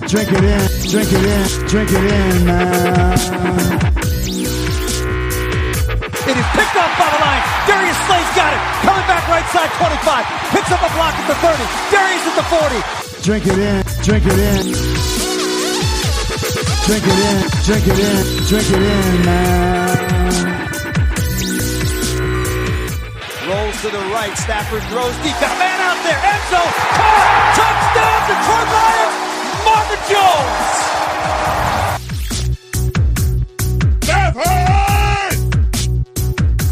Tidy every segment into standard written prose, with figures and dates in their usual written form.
Drink it in, drink it in, drink it in, man. It is picked off by the line. Darius Slay's got it. Coming back right side, 25. Picks up a block at the 30. Darius at the 40. Drink it in, drink it in. Drink it in, drink it in, drink it in, man. Rolls to the right. Stafford throws deep. Got a man out there. End zone. Caught. Touchdown, Detroit Lions. Marvin Jones.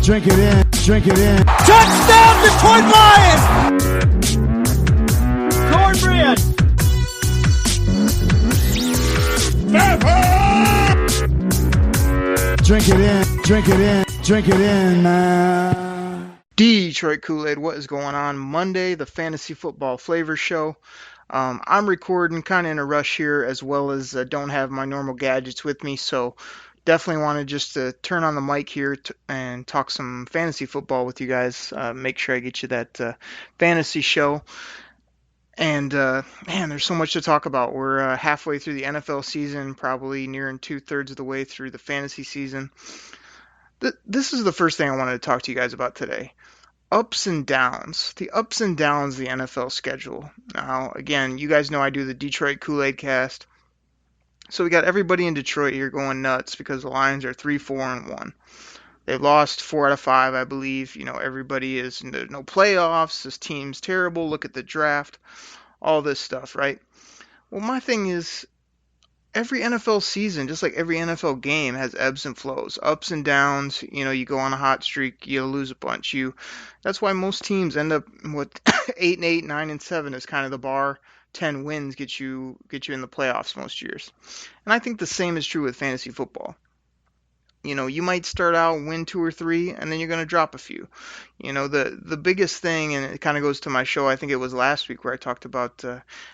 Drink it in, drink it in. Touchdown, Detroit Lions. Cornbread. Drink it in, drink it in, drink it in, man. Detroit Koolaid, what is going on? Monday, the Fantasy Football Flavor Show. I'm recording kind of in a rush here, as well as don't have my normal gadgets with me, so definitely wanted just to turn on the mic here and talk some fantasy football with you guys. Make sure I get you that fantasy show. And man, there's so much to talk about. We're halfway through the NFL season, probably nearing 2/3 of the way through the fantasy season. This is the first thing I wanted to talk to you guys about today. Ups and downs. The ups and downs of the NFL schedule. Now, again, you guys know I do the Detroit Koolaid Cast. So we got everybody in Detroit here going nuts because the Lions are 3-4-1. They've lost 4 out of 5, I believe. You know, everybody is no playoffs. This team's terrible. Look at the draft. All this stuff, right? Well, my thing is, every NFL season, just like every NFL game, has ebbs and flows, ups and downs. You know, you go on a hot streak, you lose a bunch. That's why most teams end up with 8-8, 9-7 is kind of the bar. 10 wins get you in the playoffs most years. And I think the same is true with fantasy football. You know, you might start out, win 2 or 3, and then you're going to drop a few. You know, the biggest thing, and it kind of goes to my show, I think it was last week, where I talked about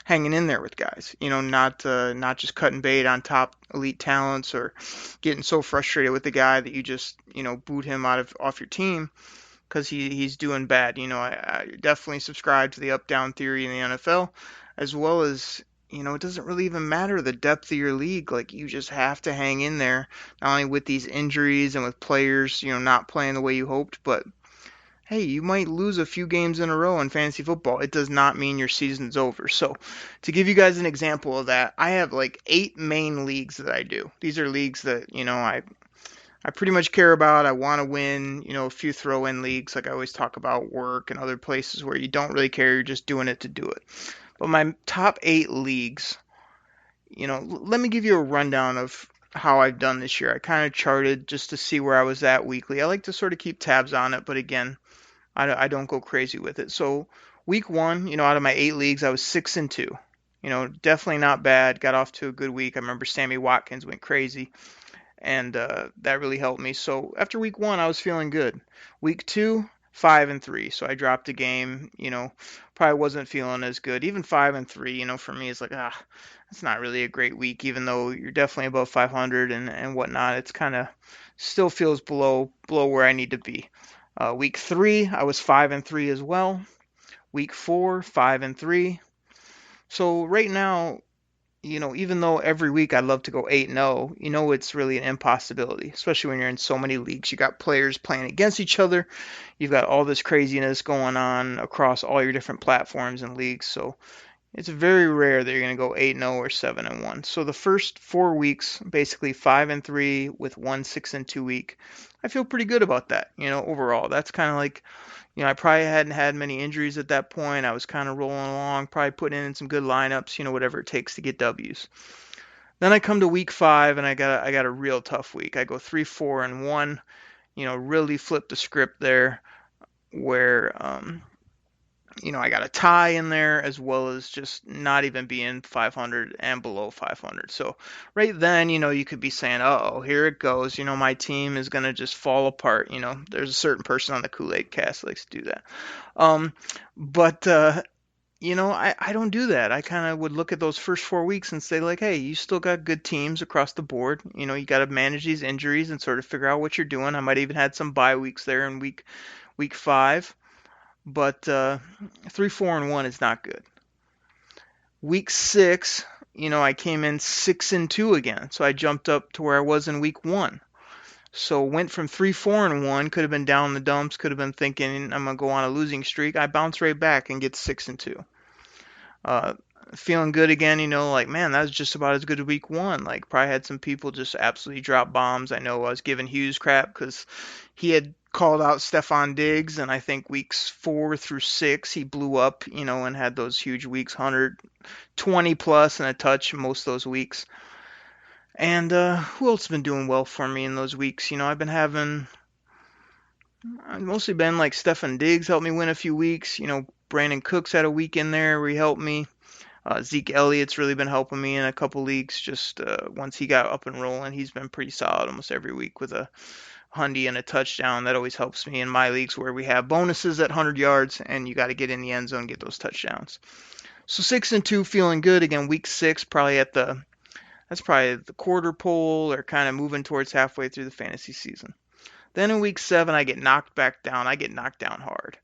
hanging in there with guys. You know, not just cutting bait on top elite talents or getting so frustrated with the guy that you just, you know, boot him off your team because he's doing bad. You know, I definitely subscribe to the up-down theory in the NFL, as well as, you know, it doesn't really even matter the depth of your league. Like, you just have to hang in there, not only with these injuries and with players, you know, not playing the way you hoped, but hey, you might lose a few games in a row in fantasy football. It does not mean your season's over. So to give you guys an example of that, I have like 8 main leagues that I do. These are leagues that, you know, I pretty much care about. I want to win, you know, a few throw-in leagues, like I always talk about work and other places where you don't really care. You're just doing it to do it. But my top 8 leagues, you know, let me give you a rundown of how I've done this year. I kind of charted just to see where I was at weekly. I like to sort of keep tabs on it, but again, I don't go crazy with it. So week 1, you know, out of my 8 leagues, I was 6-2. You know, definitely not bad. Got off to a good week. I remember Sammy Watkins went crazy, and that really helped me. So after week 1, I was feeling good. Week 2, 5-3, so I dropped a game. You know, probably wasn't feeling as good. Even 5-3, you know, for me, it's like, it's not really a great week, even though you're definitely above 500 and whatnot. It's kind of still feels below where I need to be. Week 3, I was 5-3 as well. Week 4, 5-3. So right now, you know, even though every week I'd love to go 8-0, you know, it's really an impossibility, especially when you're in so many leagues. You got players playing against each other. You've got all this craziness going on across all your different platforms and leagues. So it's very rare that you're going to go 8-0 or 7-1. So the first 4 weeks, basically 5-3 with 1 6-2 week, I feel pretty good about that, you know, overall. That's kind of like, you know, I probably hadn't had many injuries at that point. I was kind of rolling along, probably putting in some good lineups, you know, whatever it takes to get W's. Then I come to week 5 and I got a real tough week. I go 3-4-1, you know, really flip the script there, where you know, I got a tie in there, as well as just not even being 500 and below 500. So right then, you know, you could be saying, oh, here it goes. You know, my team is going to just fall apart. You know, there's a certain person on the Koolaid Cast that likes to do that. But you know, I don't do that. I kind of would look at those first 4 weeks and say, like, hey, you still got good teams across the board. You know, you got to manage these injuries and sort of figure out what you're doing. I might even had some bye weeks there in week 5. But 3-4-1 is not good. Week 6, I came in 6-2 again. So I jumped up to where I was in week 1. So went from 3-4-1, could have been down in the dumps, could have been thinking I'm gonna go on a losing streak. I bounce right back and get 6-2. Uh, Feeling good again, like man, that was just about as good as week 1. Like probably had some people just absolutely drop bombs. I know I was giving Hughes crap because he had called out Stefan Diggs, and I think weeks 4 through 6 he blew up, and had those huge weeks, 120 plus and a touch most of those weeks. And who else has been doing well for me in those weeks? I've mostly been like Stefan Diggs helped me win a few weeks. Brandon Cooks had a week in there where he helped me. Zeke Elliott's really been helping me in a couple leagues. Just once he got up and rolling, he's been pretty solid almost every week with a hundy and a touchdown. That always helps me in my leagues where we have bonuses at 100 yards and you got to get in the end zone and get those touchdowns. So 6-2, feeling good. Again, week 6 that's probably the quarter pole or kind of moving towards halfway through the fantasy season. Then in week 7, I get knocked back down. I get knocked down hard.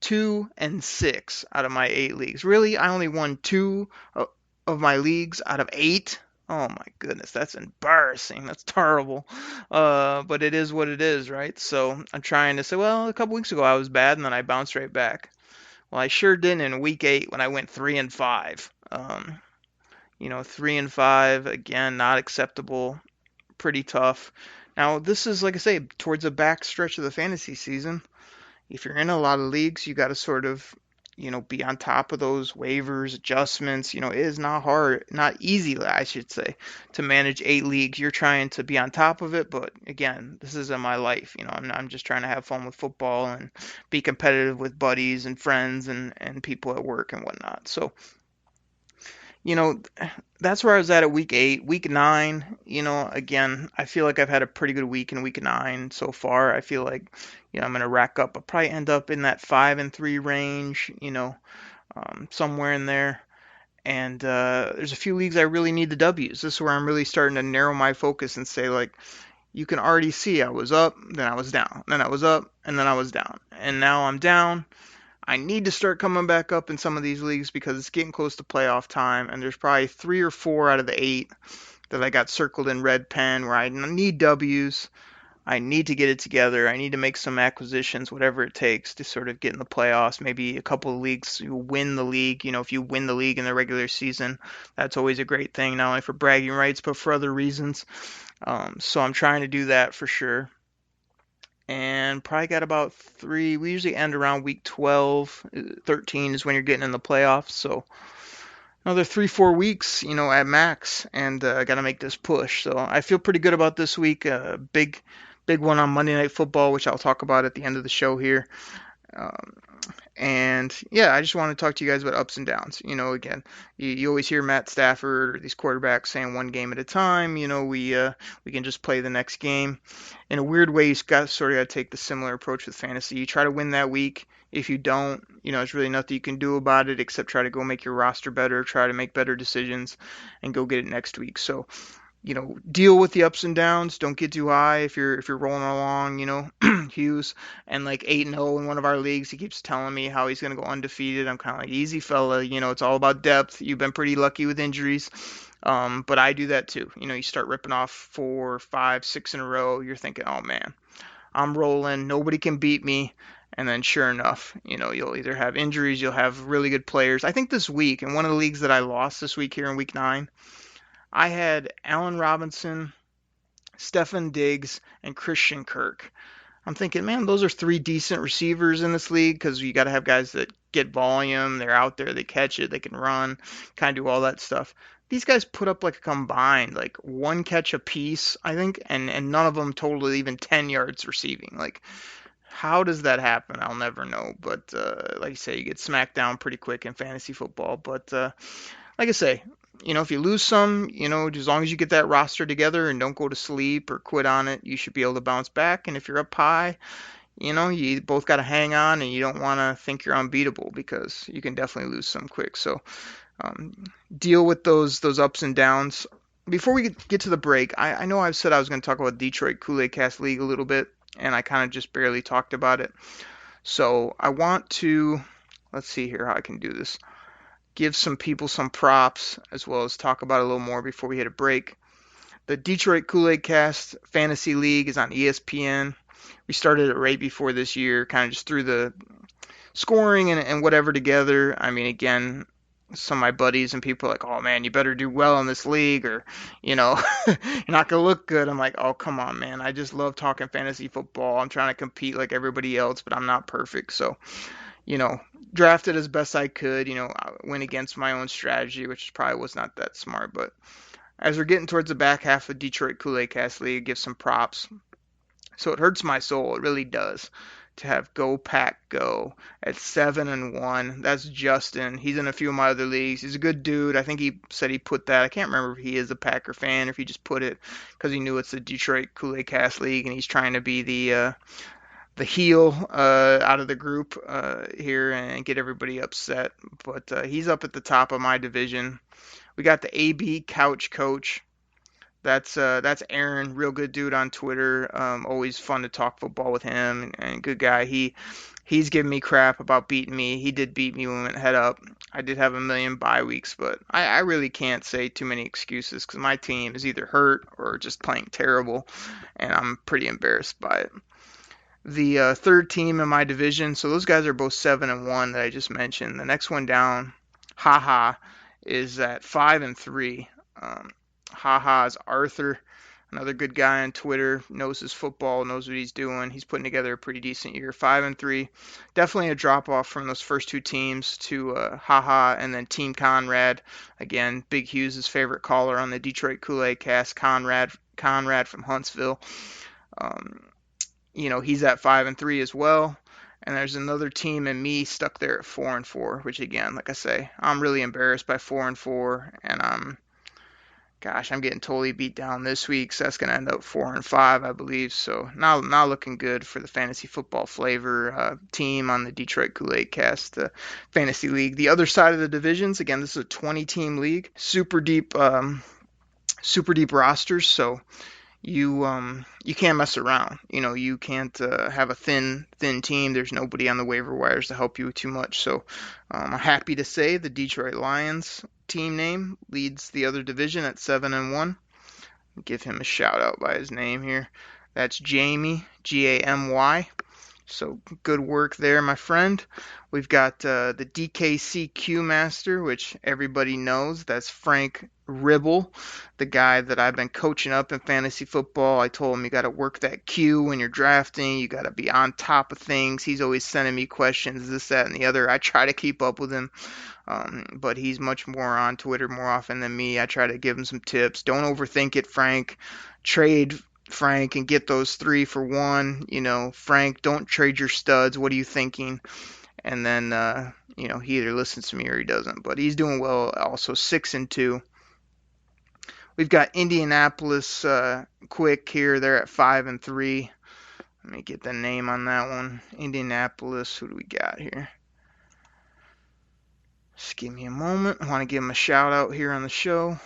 2-6 out of my 8 leagues. Really, I only won 2 of my leagues out of 8. Oh my goodness, that's embarrassing. That's terrible. But it is what it is, right? So I'm trying to say, well, a couple weeks ago I was bad, and then I bounced right back. Well, I sure didn't in week 8 when I went 3-5. 3-5 again, not acceptable. Pretty tough. Now, this is, like I say, towards the back stretch of the fantasy season. If you're in a lot of leagues, you got to sort of, be on top of those waivers, adjustments. It is not hard, not easy, I should say, to manage 8 leagues. You're trying to be on top of it, but again, this isn't my life. I'm just trying to have fun with football and be competitive with buddies and friends and people at work and whatnot. So, that's where I was at week 8. Week 9, again, I feel like I've had a pretty good week in week 9 so far. I feel like, I'm going to rack up. I'll probably end up in that 5-3 range, somewhere in there. And there's a few leagues I really need the W's. This is where I'm really starting to narrow my focus and say, like, you can already see I was up, then I was down, then I was up, and then I was down. And now I'm down. I need to start coming back up in some of these leagues because it's getting close to playoff time, and there's probably 3 or 4 out of the 8 that I got circled in red pen where I need W's. I need to get it together. I need to make some acquisitions, whatever it takes to sort of get in the playoffs. Maybe a couple of leagues, you win the league. If you win the league in the regular season, that's always a great thing, not only for bragging rights, but for other reasons. So I'm trying to do that for sure. And probably got about 3. We usually end around week 12. 13 is when you're getting in the playoffs. So another 3-4 weeks, at max, and I got to make this push. So I feel pretty good about this week. Big one on Monday Night Football, which I'll talk about at the end of the show here. And yeah, I just want to talk to you guys about ups and downs. Again, you always hear Matt Stafford or these quarterbacks saying one game at a time. We can just play the next game. In a weird way, you got to take the similar approach with fantasy. You try to win that week. If you don't, there's really nothing you can do about it except try to go make your roster better, try to make better decisions, and go get it next week. So, deal with the ups and downs. Don't get too high if you're rolling along, Hughes and like 8-0 in one of our leagues. He keeps telling me how he's going to go undefeated. I'm kind of like, easy fella, it's all about depth. You've been pretty lucky with injuries. But I do that too. You start ripping off 4, 5, 6 in a row. You're thinking, oh man, I'm rolling. Nobody can beat me. And then sure enough, you'll either have injuries, you'll have really good players. I think this week, in one of the leagues that I lost this week here in week 9, I had Allen Robinson, Stefan Diggs, and Christian Kirk. I'm thinking, man, those are 3 decent receivers in this league because you got to have guys that get volume. They're out there, they catch it, they can run, kind of do all that stuff. These guys put up like a combined, like 1 catch a piece, I think, and none of them totaled even 10 yards receiving. Like, how does that happen? I'll never know. But like I say, you get smacked down pretty quick in fantasy football. But like I say, if you lose some, as long as you get that roster together and don't go to sleep or quit on it, you should be able to bounce back. And if you're up high, you both got to hang on, and you don't want to think you're unbeatable because you can definitely lose some quick. So deal with those ups and downs. Before we get to the break, I know I've said I was going to talk about Detroit Koolaid Cast League a little bit, and I kind of just barely talked about it. So I want to, let's see here how I can do this. give some people some props, as well as talk about it a little more before we hit a break. The Detroit Koolaid Cast Fantasy League is on ESPN. We started it right before this year, kind of just threw the scoring and whatever together. I mean, again, some of my buddies and people are like, oh man, you better do well in this league, or, you're not going to look good. I'm like, oh, come on, man. I just love talking fantasy football. I'm trying to compete like everybody else, but I'm not perfect. So, drafted as best I could. I went against my own strategy, which probably was not that smart. But as we're getting towards the back half of Detroit Koolaid Cast League, give some props. So it hurts my soul. It really does. To have Go Pack Go at 7-1. That's Justin. He's in a few of my other leagues. He's a good dude. I think he said he put that. I can't remember if he is a Packer fan or if he just put it because he knew it's the Detroit Koolaid Cast League and he's trying to be the heel out of the group here and get everybody upset. But he's up at the top of my division. We got the AB Couch Coach. That's Aaron, real good dude on Twitter. Always fun to talk football with him, and good guy. He's giving me crap about beating me. He did beat me when we went head up. I did have a million bye weeks, but I really can't say too many excuses because my team is either hurt or just playing terrible, and I'm pretty embarrassed by it. The third team in my division, so those guys are both 7-1 that I just mentioned. The next one down, Haha, is at 5-3. Haha is Arthur, another good guy on Twitter, knows his football, knows what he's doing. He's putting together a pretty decent year, 5-3. Definitely a drop off from those first two teams to Haha and then Team Conrad. Again, Big Hughes' favorite caller on the Detroit Koolaid Cast, Conrad from Huntsville. He's at 5-3 as well. And there's another team and me stuck there at 4-4, which again, like I say, I'm really embarrassed by 4-4, and I'm getting totally beat down this week, so that's going to end up 4-5, I believe. So not looking good for the fantasy football flavor team on the Detroit Koolaid Cast Fantasy League. The other side of the divisions, again, this is a 20-team league, super deep rosters, so you can't mess around. You can't have a thin team. There's nobody on the waiver wires to help you too much. So I'm happy to say the Detroit Lions team name leads the other division at 7-1. Give him a shout out by his name here. That's Jamie, Gamy. So good work there, my friend. We've got the DKC Q Master, which everybody knows. That's Frank Ribble, the guy that I've been coaching up in fantasy football. I told him you got to work that Q when you're drafting. You got to be on top of things. He's always sending me questions, this, that, and the other. I try to keep up with him, but he's much more on Twitter more often than me. I try to give him some tips. Don't overthink it, Frank. Trade Frank and get those 3 for 1. Frank, don't trade your studs. What are you thinking? And then, he either listens to me or he doesn't. But he's doing well also, 6-2. We've got Indianapolis Quick here. They're at 5-3. Let me get the name on that one. Indianapolis, who do we got here? Just give me a moment. I want to give him a shout out here on the show.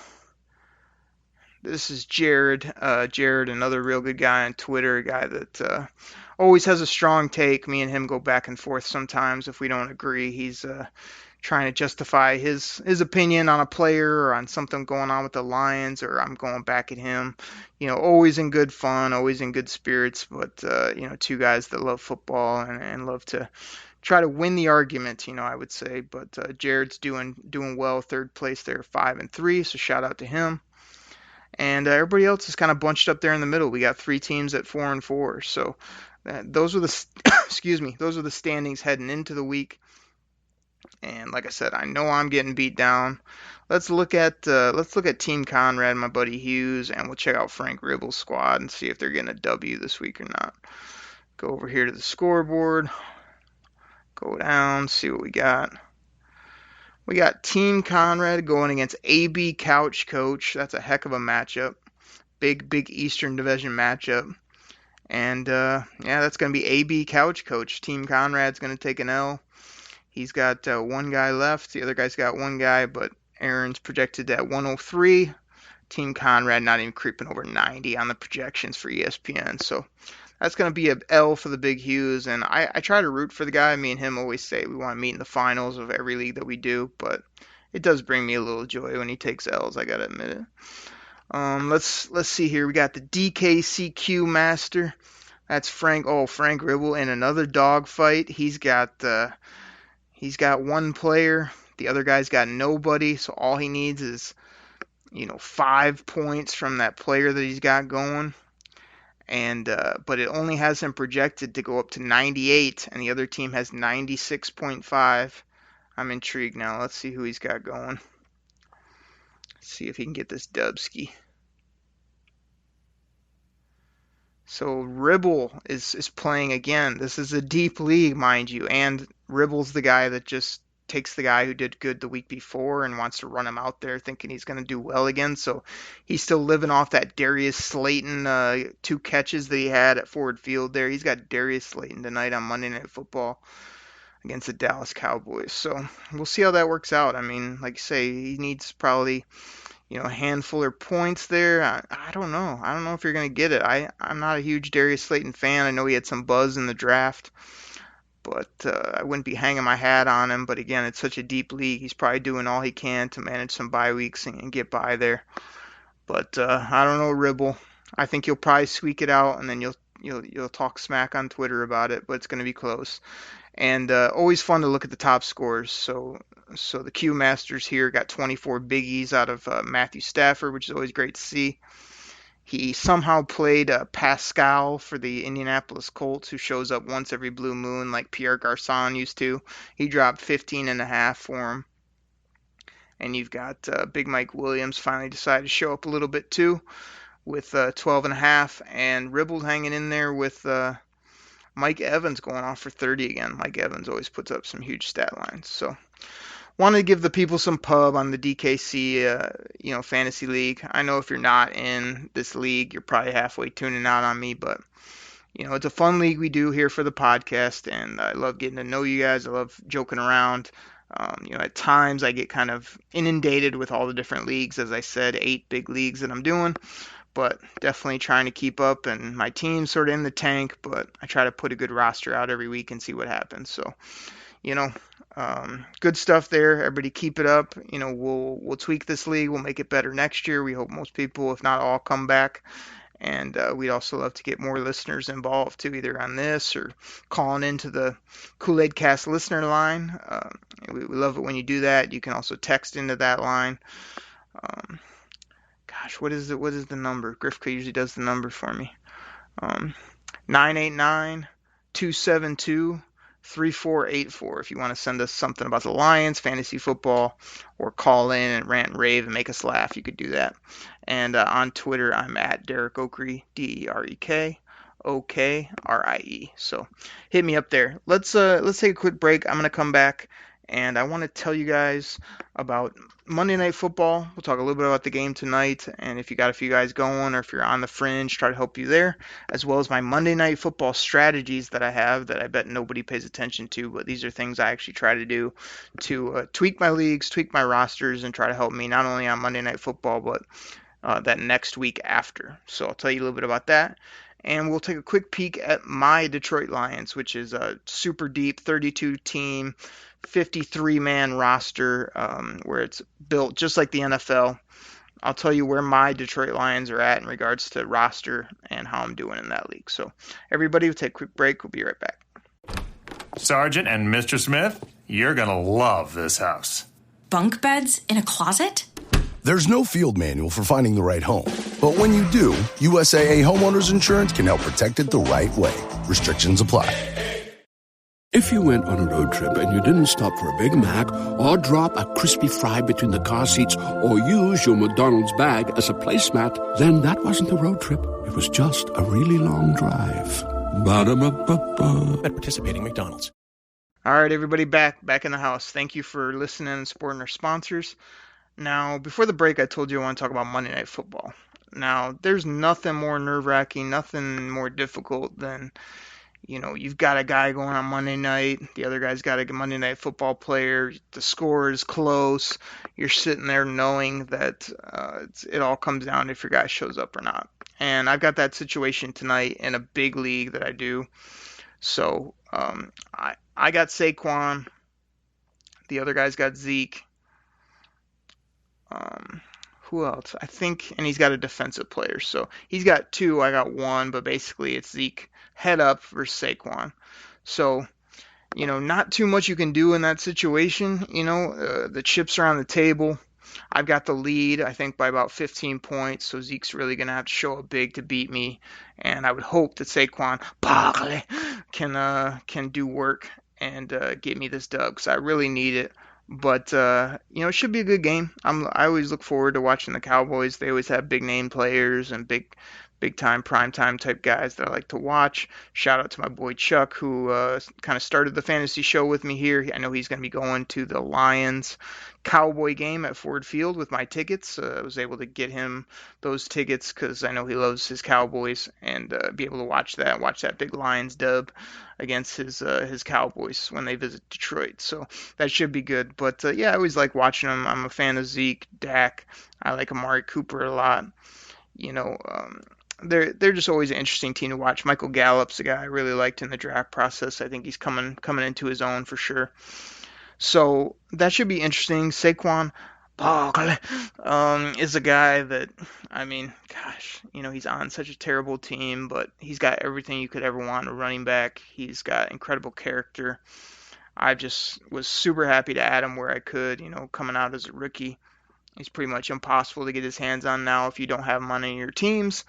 This is Jared. Jared, another real good guy on Twitter, a guy that always has a strong take. Me and him go back and forth sometimes if we don't agree. He's trying to justify his opinion on a player or on something going on with the Lions, or I'm going back at him. Always in good fun, always in good spirits, but two guys that love football and love to try to win the argument, I would say. But Jared's doing well, third place there, 5-3, so shout out to him. And everybody else is kind of bunched up there in the middle. We got 3 teams at 4-4. So those are the those are the standings heading into the week. And like I said, I know I'm getting beat down. Let's look at Team Conrad, my buddy Hughes, and we'll check out Frank Ribble's squad and see if they're getting a W this week or not. Go over here to the scoreboard. Go down, see what we got. We got Team Conrad going against AB Couch Coach. That's a heck of a matchup. Big Eastern Division matchup. And, that's going to be AB Couch Coach. Team Conrad's going to take an L. He's got one guy left. The other guy's got one guy, but Aaron's projected at 103. Team Conrad not even creeping over 90 on the projections for ESPN. So that's going to be an L for the Big Hughes, and I try to root for the guy. Me and him always say we want to meet in the finals of every league that we do, but it does bring me a little joy when he takes L's. I gotta admit it. Let's see here. We got the DKCQ Master. That's Frank. Oh, Frank Ribble in another dogfight. He's got one player. The other guy's got nobody. So all he needs is 5 points from that player that he's got going. And but it only has him projected to go up to 98, and the other team has 96.5. I'm intrigued now. Let's see who he's got going. See if he can get this Dubski. So Ribble is playing again. This is a deep league, mind you, and Ribble's the guy that just takes the guy who did good the week before and wants to run him out there thinking he's going to do well again. So he's still living off that Darius Slayton 2 catches that he had at Ford Field there. He's got Darius Slayton tonight on Monday Night Football against the Dallas Cowboys. So we'll see how that works out. I mean, like you say, he needs probably a handful of points there. I don't know. I don't know if you're going to get it. I'm not a huge Darius Slayton fan. I know he had some buzz in the draft, but I wouldn't be hanging my hat on him. But again, it's such a deep league. He's probably doing all he can to manage some bye weeks and get by there. But I don't know, Ribble. I think you'll probably squeak it out, and then you'll talk smack on Twitter about it. But it's going to be close. And always fun to look at the top scores. So the Q Masters here got 24 biggies out of Matthew Stafford, which is always great to see. He somehow played Pascal for the Indianapolis Colts, who shows up once every blue moon like Pierre Garçon used to. He dropped 15.5 for him. And you've got Big Mike Williams finally decided to show up a little bit too with 12.5. And Ribble hanging in there with Mike Evans going off for 30 again. Mike Evans always puts up some huge stat lines. So wanted to give the people some pub on the DKC, fantasy league. I know if you're not in this league, you're probably halfway tuning out on me, but it's a fun league we do here for the podcast, and I love getting to know you guys. I love joking around. At times I get kind of inundated with all the different leagues. As I said, 8 big leagues that I'm doing, but definitely trying to keep up, and my team's sort of in the tank, but I try to put a good roster out every week and see what happens. So, good stuff there. Everybody keep it up. We'll tweak this league. We'll make it better next year. We hope most people, if not all, come back. And we'd also love to get more listeners involved too, either on this or calling into the Koolaid Cast Listener Line. We love it when you do that. You can also text into that line. What is the number? Grifka usually does the number for me. 989-272-3484 if you want to send us something about the Lions, fantasy football, or call in and rant and rave and make us laugh. You could do that. And on Twitter, I'm at Derek Okrie, DEREK OKRIE. So hit me up there. Let's take a quick break. I'm going to come back, and I want to tell you guys about Monday Night Football. We'll talk a little bit about the game tonight, and if you got a few guys going or if you're on the fringe, try to help you there, as well as my Monday Night Football strategies that I have that I bet nobody pays attention to, but these are things I actually try to do to tweak my leagues, tweak my rosters, and try to help me not only on Monday Night Football, but that next week after. So I'll tell you a little bit about that. And we'll take a quick peek at my Detroit Lions, which is a super deep 32-team, 53-man roster where it's built just like the NFL. I'll tell you where my Detroit Lions are at in regards to roster and how I'm doing in that league. So everybody, we'll take a quick break. We'll be right back. Sergeant and Mr. Smith, you're going to love this house. Bunk beds in a closet? There's no field manual for finding the right home. But when you do, USAA Homeowners Insurance can help protect it the right way. Restrictions apply. If you went on a road trip and you didn't stop for a Big Mac or drop a crispy fry between the car seats or use your McDonald's bag as a placemat, then that wasn't a road trip. It was just a really long drive. Ba-da-ba-ba-ba. At participating McDonald's. All right, everybody, back in the house. Thank you for listening and supporting our sponsors. Now, before the break, I told you I want to talk about Monday Night Football. Now, there's nothing more nerve-wracking, nothing more difficult than, you've got a guy going on Monday night, the other guy's got a Monday Night Football player, the score is close, you're sitting there knowing that it all comes down to if your guy shows up or not. And I've got that situation tonight in a big league that I do. So I got Saquon, the other guy's got Zeke. who else? I think, and he's got a defensive player. So he's got 2, I got 1, but basically it's Zeke head up versus Saquon. So, not too much you can do in that situation. The chips are on the table. I've got the lead, I think, by about 15 points, so Zeke's really going to have to show up big to beat me, and I would hope that Saquon Barkley can do work and get me this dub, because I really need it. But, it should be a good game. I always look forward to watching the Cowboys. They always have big-name players and big-time, prime-time type guys that I like to watch. Shout out to my boy Chuck, who kind of started the fantasy show with me here. I know he's going to be going to the Lions Cowboy game at Ford Field with my tickets. I was able to get him those tickets because I know he loves his Cowboys, and be able to watch that big Lions dub against his Cowboys when they visit Detroit. So that should be good. But yeah, I always like watching them. I'm a fan of Zeke, Dak. I like Amari Cooper a lot. They're just always an interesting team to watch. Michael Gallup's a guy I really liked in the draft process. I think he's coming into his own for sure. So that should be interesting. Saquon Barkley is a guy that, he's on such a terrible team, but he's got everything you could ever want in a running back. He's got incredible character. I just was super happy to add him where I could, coming out as a rookie. He's pretty much impossible to get his hands on now if you don't have him on any of your teams.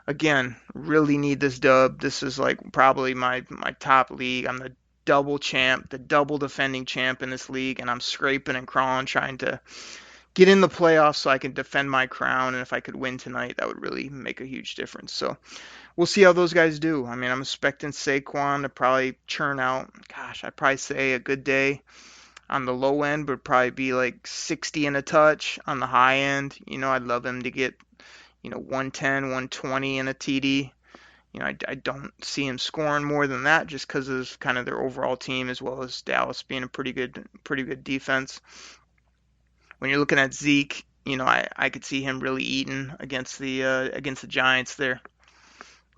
Again, really need this dub. This is like probably my top league. I'm the double champ, the double defending champ in this league, and I'm scraping and crawling trying to get in the playoffs so I can defend my crown. And if I could win tonight, that would really make a huge difference. So we'll see how those guys do. I'm expecting Saquon to probably churn out, I'd probably say a good day on the low end would probably be like 60 and a touch. On the high end, I'd love him to get 110, 120 in a TD. I don't see him scoring more than that just because of kind of their overall team, as well as Dallas being a pretty good defense. When you're looking at Zeke, I could see him really eating against the Giants there.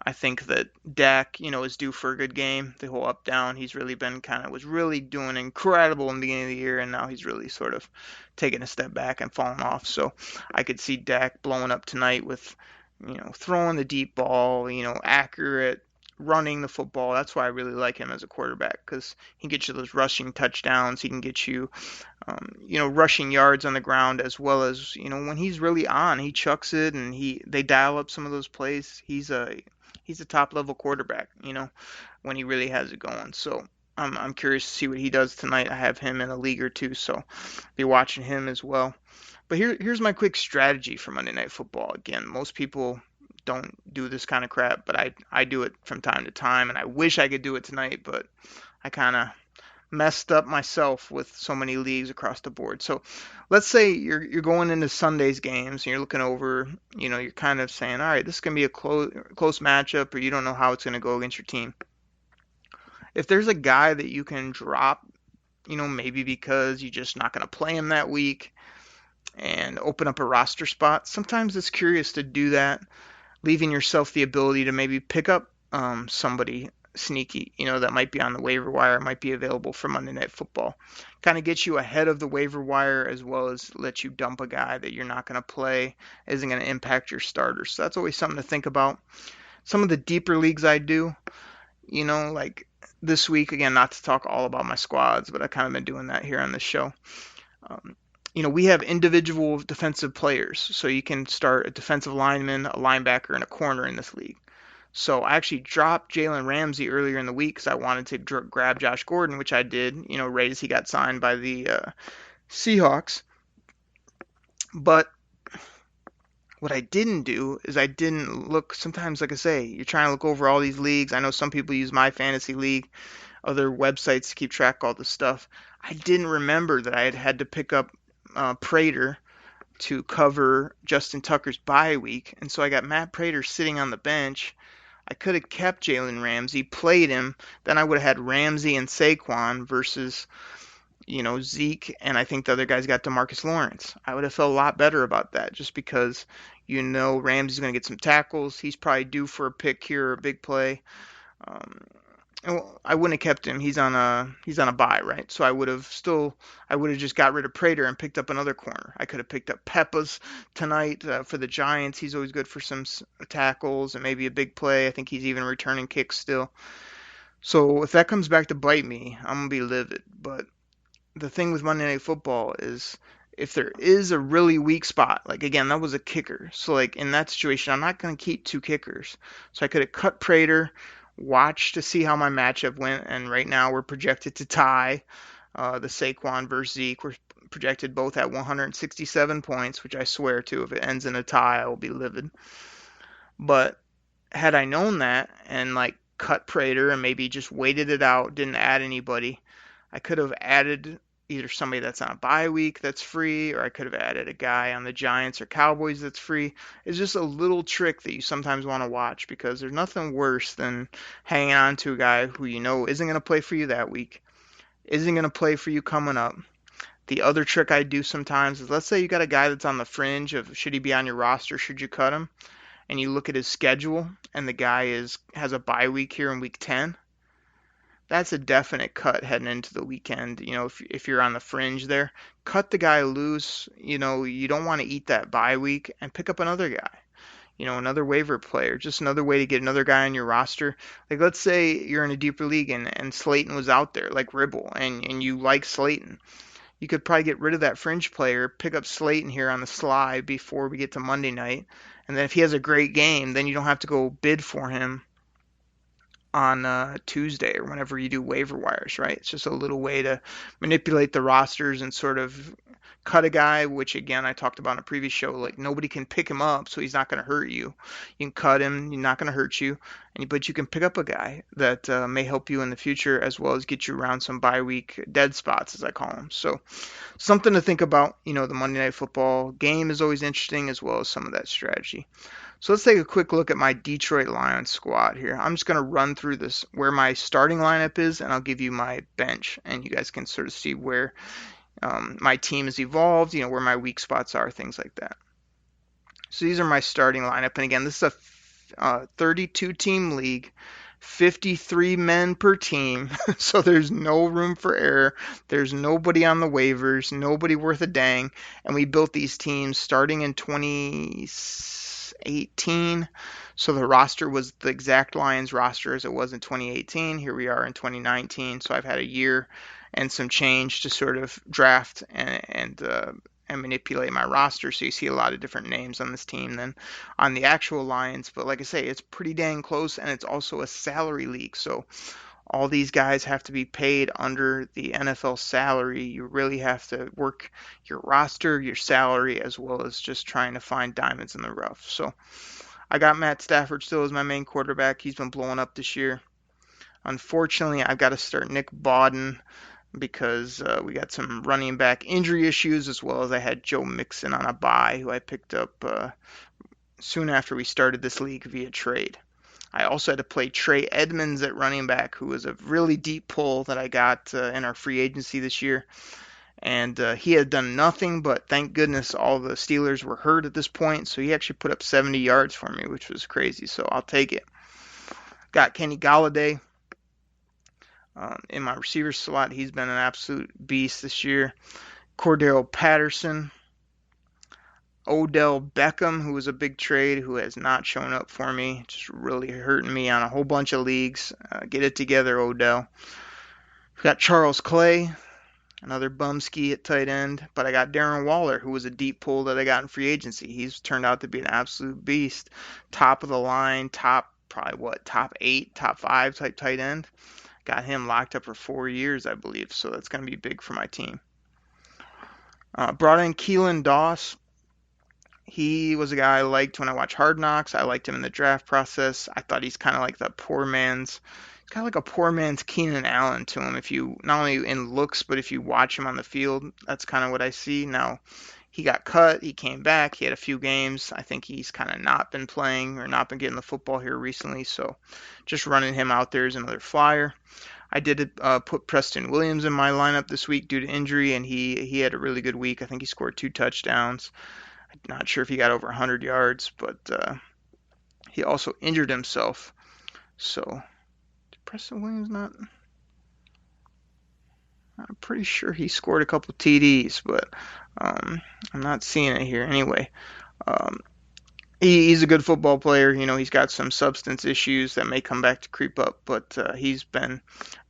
I think that Dak, is due for a good game. The whole up-down, he's really been was really doing incredible in the beginning of the year, and now he's really sort of taking a step back and falling off. So I could see Dak blowing up tonight with, throwing the deep ball, accurate, running the football. That's why I really like him as a quarterback, because he can get you those rushing touchdowns. He can get you, rushing yards on the ground, as well as, when he's really on, he chucks it, and they dial up some of those plays. He's a top level quarterback, when he really has it going. So I'm curious to see what he does tonight. I have him in a league or two, so be watching him as well. But here's my quick strategy for Monday Night Football. Again, most people don't do this kind of crap, but I do it from time to time, and I wish I could do it tonight, but I kind of messed up myself with so many leagues across the board. So let's say you're going into Sunday's games and you're looking over, you're kind of saying, all right, this is going to be a close matchup, or you don't know how it's going to go against your team. If there's a guy that you can drop, maybe because you're just not going to play him that week and open up a roster spot, sometimes it's curious to do that, leaving yourself the ability to maybe pick up somebody sneaky, that might be on the waiver wire, might be available for Monday Night Football. Kind of gets you ahead of the waiver wire, as well as let you dump a guy that you're not going to play, isn't going to impact your starters. So that's always something to think about. Some of the deeper leagues I do, like this week, again, not to talk all about my squads, but I've kind of been doing that here on this show. We have individual defensive players, so you can start a defensive lineman, a linebacker, and a corner in this league. So I actually dropped Jalen Ramsey earlier in the week because I wanted to grab Josh Gordon, which I did, right as he got signed by the Seahawks. But what I didn't do is I didn't look, sometimes, like I say, you're trying to look over all these leagues. I know some people use My Fantasy League, other websites to keep track of all this stuff. I didn't remember that I had to pick up Prater to cover Justin Tucker's bye week. And so I got Matt Prater sitting on the bench. I could have kept Jalen Ramsey, played him, then I would have had Ramsey and Saquon versus, Zeke, and I think the other guys got DeMarcus Lawrence. I would have felt a lot better about that, just because Ramsey's going to get some tackles. He's probably due for a pick here or a big play. well, I wouldn't have kept him. He's on a bye, right? So I would have just got rid of Prater and picked up another corner. I could have picked up Peppas tonight for the Giants. He's always good for some tackles and maybe a big play. I think he's even returning kicks still. So if that comes back to bite me, I'm gonna be livid. But the thing with Monday Night Football is if there is a really weak spot, like again, that was a kicker. So like in that situation, I'm not going to keep two kickers. So I could have cut Prater, watched to see how my matchup went, and right now we're projected to tie the Saquon versus Zeke. We're projected both at 167 points, which I swear to, if it ends in a tie, I will be livid. But had I known that and like cut Prater and maybe just waited it out, didn't add anybody, I could have added either somebody that's on a bye week that's free, or I could have added a guy on the Giants or Cowboys that's free. It's just a little trick that you sometimes want to watch, because there's nothing worse than hanging on to a guy who you know isn't going to play for you that week, isn't going to play for you coming up. The other trick I do sometimes is, let's say you got a guy that's on the fringe of should he be on your roster, should you cut him, and you look at his schedule and the guy has a bye week here in week 10. That's a definite cut heading into the weekend. You know, if you're on the fringe there, cut the guy loose. You know, you don't want to eat that bye week, and pick up another guy. You know, another waiver player, just another way to get another guy on your roster. Like, let's say you're in a deeper league and Slayton was out there, like Ribble, and you like Slayton. You could probably get rid of that fringe player, pick up Slayton here on the sly before we get to Monday night. And then if he has a great game, then you don't have to go bid for him on Tuesday or whenever you do waiver wires, right? It's just a little way to manipulate the rosters and sort of cut a guy, which again I talked about in a previous show. Like, nobody can pick him up, so he's not going to hurt you. You can cut him, he's not going to hurt you, but you can pick up a guy that may help you in the future, as well as get you around some bye week dead spots, as I call them. So something to think about. You know, the Monday Night Football game is always interesting, as well as some of that strategy. So let's take a quick look at my Detroit Lions squad here. I'm just going to run through this, where my starting lineup is, and I'll give you my bench, and you guys can sort of see where my team has evolved, you know, where my weak spots are, things like that. So these are my starting lineup, and again, this is a 32-team league, 53 men per team, so there's no room for error. There's nobody on the waivers, nobody worth a dang, and we built these teams starting in 2018, so the roster was the exact Lions roster as it was in 2018. Here we are in 2019, so I've had a year and some change to sort of draft and manipulate my roster, so you see a lot of different names on this team than on the actual Lions. But like I say, it's pretty dang close, and it's also a salary league, so all these guys have to be paid under the NFL salary. You really have to work your roster, your salary, as well as just trying to find diamonds in the rough. So I got Matt Stafford still as my main quarterback. He's been blowing up this year. Unfortunately, I've got to start Nick Bawden because we got some running back injury issues, as well as I had Joe Mixon on a bye, who I picked up soon after we started this league via trade. I also had to play Trey Edmonds at running back, who was a really deep pull that I got in our free agency this year. And he had done nothing, but thank goodness all the Steelers were hurt at this point, so he actually put up 70 yards for me, which was crazy, so I'll take it. Got Kenny Golladay in my receiver slot. He's been an absolute beast this year. Cordero Patterson. Odell Beckham, who was a big trade, who has not shown up for me. Just really hurting me on a whole bunch of leagues. Get it together, Odell. We've got Charles Clay, another bumski at tight end. But I got Darren Waller, who was a deep pull that I got in free agency. He's turned out to be an absolute beast. Top of the line, top 8, top 5 type tight end. Got him locked up for 4 years, I believe, so that's going to be big for my team. Brought in Keelan Doss. He was a guy I liked when I watched Hard Knocks. I liked him in the draft process. I thought he's kind of like a poor man's Keenan Allen to him. If you, not only in looks, but if you watch him on the field, that's kind of what I see. Now, he got cut. He came back. He had a few games. I think he's kind of not been playing or not been getting the football here recently. So just running him out there is another flyer. I did put Preston Williams in my lineup this week due to injury, and he had a really good week. I think he scored 2 touchdowns. I'm not sure if he got over 100 yards, but he also injured himself. So Preston Williams not? I'm pretty sure he scored a couple TDs, but I'm not seeing it here. Anyway, he's a good football player. He's got some substance issues that may come back to creep up, but he's been a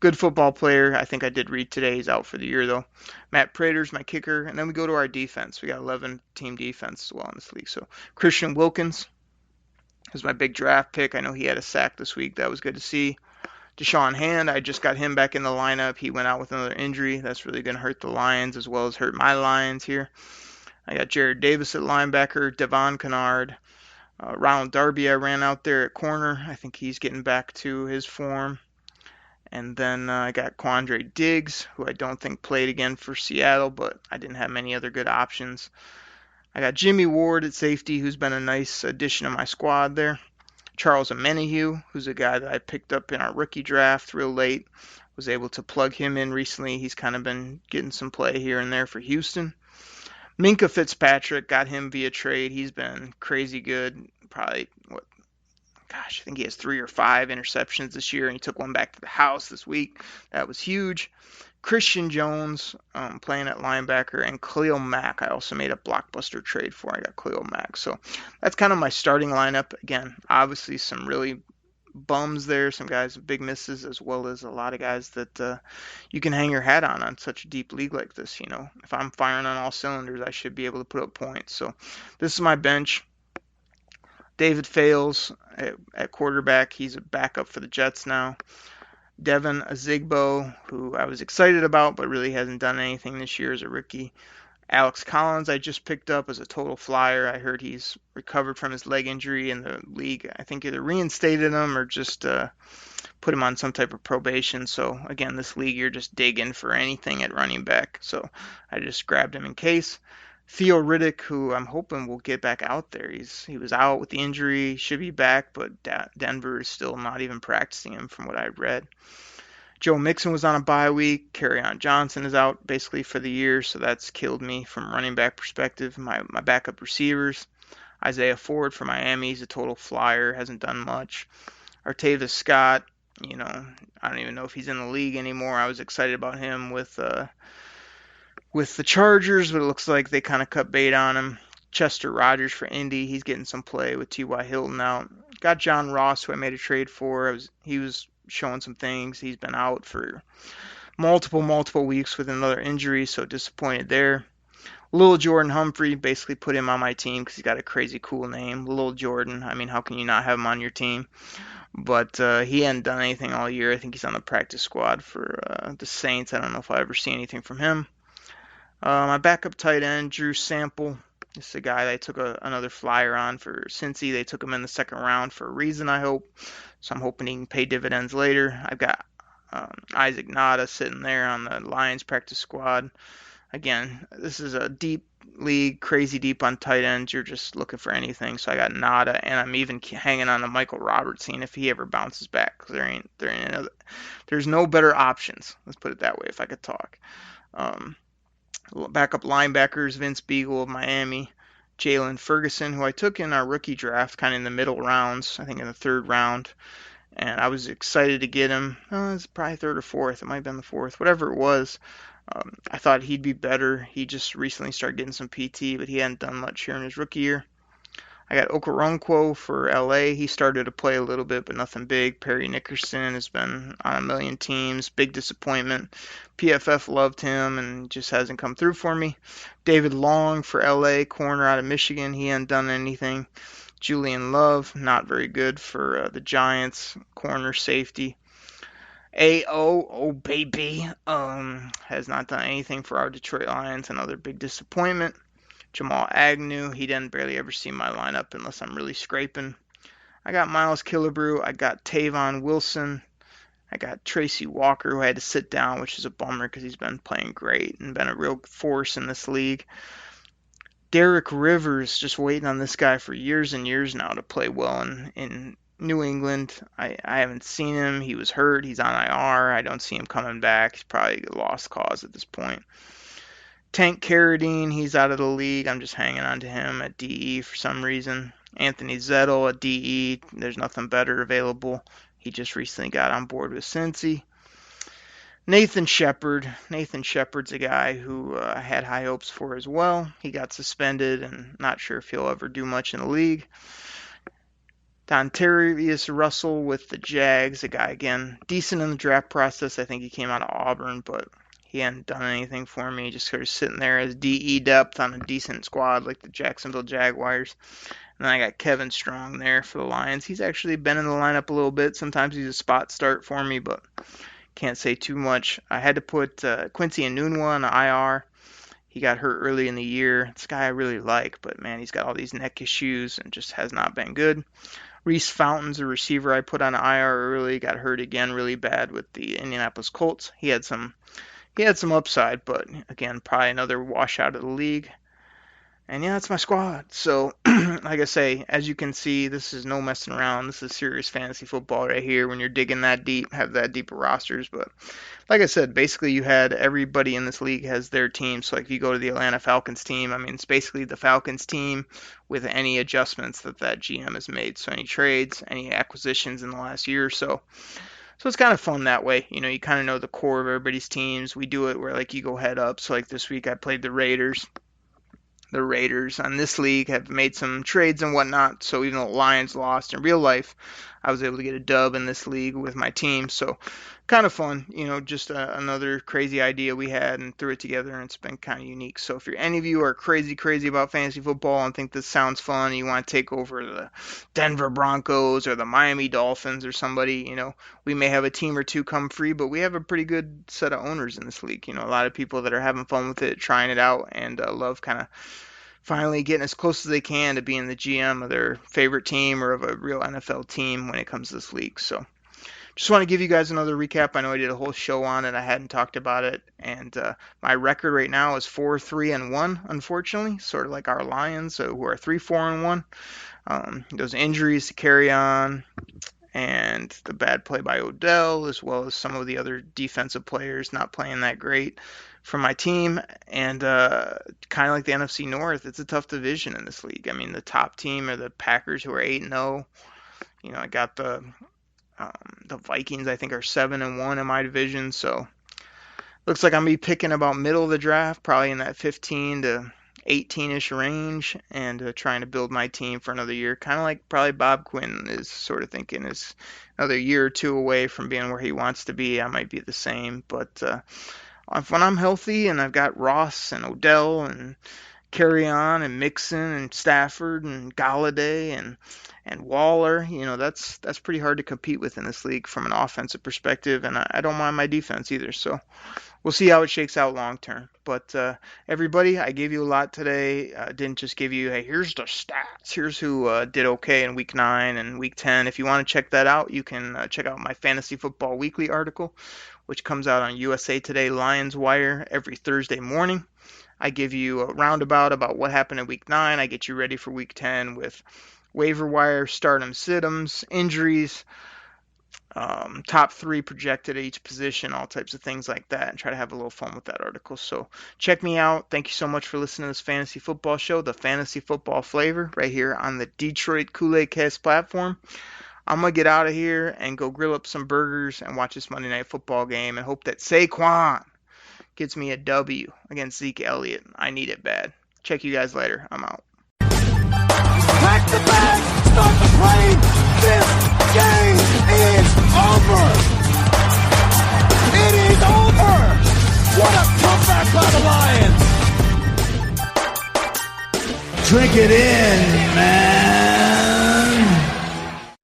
good football player. I think I did read today he's out for the year, though. Matt Prater's my kicker, and then we go to our defense. We got 11-team defense as well in this league. So Christian Wilkins is my big draft pick. I know he had a sack this week. That was good to see. Deshaun Hand, I just got him back in the lineup. He went out with another injury. That's really going to hurt the Lions as well as hurt my Lions here. I got Jared Davis at linebacker, Devon Kennard. Ronald Darby, I ran out there at corner. I think he's getting back to his form. And then I got Quandre Diggs, who I don't think played again for Seattle, but I didn't have many other good options. I got Jimmy Ward at safety, who's been a nice addition to my squad there. Charles Omenihu, who's a guy that I picked up in our rookie draft real late. Was able to plug him in recently. He's kind of been getting some play here and there for Houston. Minka Fitzpatrick, got him via trade. He's been crazy good. Probably, I think he has 3 or 5 interceptions this year, and he took one back to the house this week. That was huge. Christian Jones playing at linebacker, and Khalil Mack I also made a blockbuster trade for. I got Khalil Mack. So that's kind of my starting lineup. Again, obviously some really bums there, some guys with big misses, as well as a lot of guys that you can hang your hat on such a deep league like this. If I'm firing on all cylinders, I should be able to put up points. So this is my bench. David Fales at quarterback. He's a backup for the Jets now. Devin Azigbo, who I was excited about, but really hasn't done anything this year as a rookie. Alex Collins, I just picked up as a total flyer. I heard he's recovered from his leg injury in the league. I think either reinstated him or just put him on some type of probation. So, again, this league, you're just digging for anything at running back. So I just grabbed him in case. Theo Riddick, who I'm hoping will get back out there. He was out with the injury, should be back, but Denver is still not even practicing him from what I read. Joe Mixon was on a bye week. Kerryon Johnson is out basically for the year, so that's killed me from running back perspective. My backup receivers, Isaiah Ford for Miami, he's a total flyer, hasn't done much. Artavis Scott, I don't even know if he's in the league anymore. I was excited about him with the Chargers, but it looks like they kind of cut bait on him. Chester Rogers for Indy, he's getting some play with T.Y. Hilton out. Got John Ross, who I made a trade for. He was showing some things. He's been out for multiple weeks with another injury, so disappointed there. Lil Jordan Humphrey, basically put him on my team because he's got a crazy cool name. Lil Jordan, I mean, how can you not have him on your team? But he hadn't done anything all year. I think he's on the practice squad for the Saints. I don't know if I ever see anything from him. My backup tight end, Drew Sample. This is a guy that I took another flyer on for Cincy. They took him in the second round for a reason, I hope. So I'm hoping he can pay dividends later. I've got Isaac Nada sitting there on the Lions practice squad. Again, this is a deep league, crazy deep on tight ends. You're just looking for anything. So I got Nada, and I'm even hanging on to Michael Robertson if he ever bounces back. Cause there's no better options. Let's put it that way if I could talk. Backup linebackers, Vince Beagle of Miami, Jalen Ferguson, who I took in our rookie draft, kind of in the middle rounds, I think in the 3rd round. And I was excited to get him. It's probably 3rd or 4th. It might have been the 4th. Whatever it was, I thought he'd be better. He just recently started getting some PT, but he hadn't done much here in his rookie year. I got Okoronkwo for LA. He started to play a little bit, but nothing big. Perry Nickerson has been on a million teams. Big disappointment. PFF loved him and just hasn't come through for me. David Long for LA, corner out of Michigan. He hadn't done anything. Julian Love, not very good for the Giants, corner safety. oh baby, has not done anything for our Detroit Lions. Another big disappointment. Jamal Agnew, he didn't barely ever see my lineup unless I'm really scraping. I got Miles Killebrew. I got Tavon Wilson. I got Tracy Walker, who I had to sit down, which is a bummer because he's been playing great and been a real force in this league. Derek Rivers, just waiting on this guy for years and years now to play well in New England. I haven't seen him. He was hurt. He's on IR. I don't see him coming back. He's probably a lost cause at this point. Tank Carradine, he's out of the league. I'm just hanging on to him at DE for some reason. Anthony Zettel at DE, there's nothing better available. He just recently got on board with Cincy. Nathan Shepard. Nathan Shepard's a guy who I had high hopes for as well. He got suspended and not sure if he'll ever do much in the league. Dontarius Russell with the Jags, a guy, again, decent in the draft process. I think he came out of Auburn, but he hadn't done anything for me. Just sort of sitting there as DE depth on a decent squad like the Jacksonville Jaguars. And then I got Kevin Strong there for the Lions. He's actually been in the lineup a little bit. Sometimes he's a spot start for me, but can't say too much. I had to put Quincy Enunwa on the IR. He got hurt early in the year. This guy I really like, but man, he's got all these neck issues and just has not been good. Reese Fountain's a receiver I put on IR early. Got hurt again really bad with the Indianapolis Colts. He had some upside, but again, probably another washout of the league. And yeah, that's my squad. So, like I say, as you can see, this is no messing around. This is serious fantasy football right here when you're digging that deep, have that deep of rosters. But like I said, basically you had everybody in this league has their team. So like if you go to the Atlanta Falcons team, I mean, it's basically the Falcons team with any adjustments that GM has made. So any trades, any acquisitions in the last year or so. So it's kind of fun that way. You know, you kind of know the core of everybody's teams. We do it where like you go head up. So like this week I played the Raiders. The Raiders on this league have made some trades and whatnot, so even though the Lions lost in real life, I was able to get a dub in this league with my team. So kind of fun, you know, just another crazy idea we had and threw it together, and it's been kind of unique. So if any of you are crazy about fantasy football and think this sounds fun and you want to take over the Denver Broncos or the Miami Dolphins or somebody, you know, we may have a team or two come free, but we have a pretty good set of owners in this league. You know, a lot of people that are having fun with it, trying it out, and love kind of finally getting as close as they can to being the GM of their favorite team or of a real NFL team when it comes to this league. So just want to give you guys another recap. I know I did a whole show on it. I hadn't talked about it. And my record right now is 4-3-1, unfortunately, sort of like our Lions, who are 3-4-1. Those injuries to carry on and the bad play by Odell, as well as some of the other defensive players not playing that great for my team. And kind of like the NFC North, it's a tough division in this league. I mean, the top team are the Packers, who are 8-0. You know, I got the Vikings, I think, are 7-1 in my division. So looks like I'm going to be picking about middle of the draft, probably in that 15 to 18-ish range, and trying to build my team for another year. Kind of like probably Bob Quinn is sort of thinking is another year or two away from being where he wants to be. I might be the same, but when I'm healthy and I've got Ross and Odell and Carry-On and Mixon and Stafford and Galladay and Waller, you know, that's pretty hard to compete with in this league from an offensive perspective, and I don't mind my defense either. So we'll see how it shakes out long term. But everybody, I gave you a lot today. I didn't just give you, hey, here's the stats. Here's who did okay in Week 9 and Week 10. If you want to check that out, you can check out my Fantasy Football Weekly article, which comes out on USA Today Lions Wire every Thursday morning. I give you a roundabout about what happened in Week 9. I get you ready for Week 10 with waiver wire, stardom, sit-ems, injuries, top 3 projected at each position, all types of things like that, and try to have a little fun with that article. So check me out. Thank you so much for listening to this fantasy football show, the Fantasy Football Flavor, right here on the Detroit Koolaid Cast platform. I'm going to get out of here and go grill up some burgers and watch this Monday Night Football game and hope that Saquon gets me a W against Zeke Elliott. I need it bad. Check you guys later. I'm out. Pack the bag, start the plane. This game is over. It is over. What a comeback by the Lions. Drink it in, man.